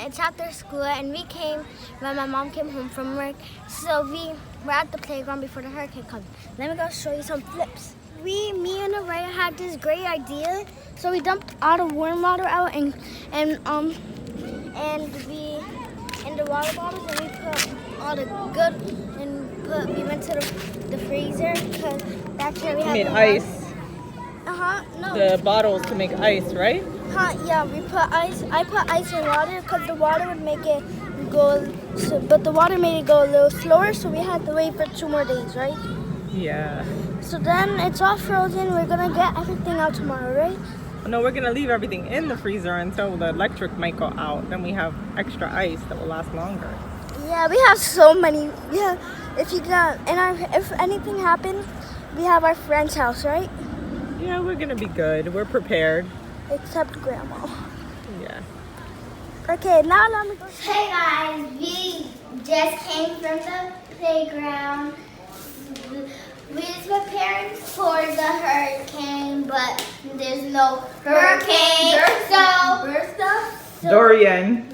it's after school, and we came when my mom came home from work. So we were at the playground before the hurricane comes. Let me go show you some flips. Me and Nareah had this great idea. So we dumped all the warm water out and we in the water bottles, and we put all the good we went to the freezer because that's where we had made ice. No. The bottles to make ice, right? Yeah, we put ice. I put ice in water because the water would make it go. But the water made it go a little slower, so we had to wait for 2 more days, right? Yeah. So then it's all frozen. We're gonna get everything out tomorrow, right? No, we're gonna leave everything in the freezer until the electric might go out. Then we have extra ice that will last longer. Yeah, we have so many. Yeah, if anything happens, we have our friend's house, right? Yeah, we're gonna be good. We're prepared. Except Grandma. Yeah. Okay, now let me go. Hey guys, we just came from the playground. We was preparing for the hurricane, but there's no hurricane. Dorian.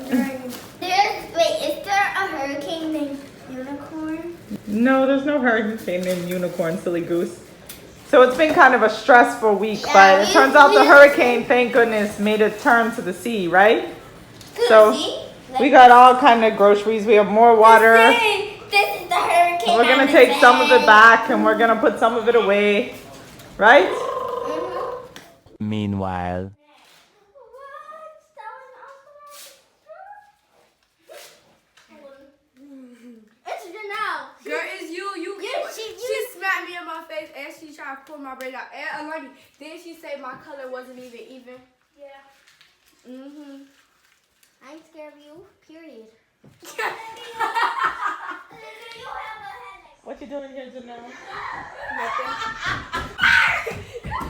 Is there a hurricane named Unicorn? No, there's no hurricane named Unicorn, silly goose. So it's been kind of a stressful week, but it turns out the hurricane, thank goodness, made a turn to the sea, right? So we got all kind of groceries. We have more water. This is the hurricane. We're gonna take some of it back and we're gonna put some of it away, right? Meanwhile. Girl, it's you. She smacked me in my face and she tried to pull my braid out. And Ilani, then she said my color wasn't even. Yeah. I ain't scared of you, period. What you doing here, Janelle?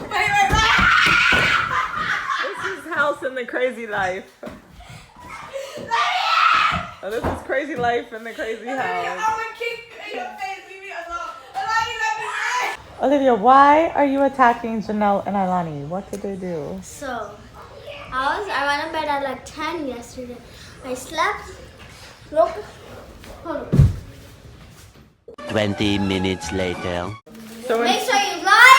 Wait. This is House in the Crazy Life. Oh, this is Crazy Life in the Crazy House. I'm gonna kick your face. Leave me alone. Ilani, let me in. Olivia, why are you attacking Janelle and Ilani? What did they do? So, I went to bed at like 10 yesterday. I slept. Look. Hold on. 20 minutes later. So Make sure you like.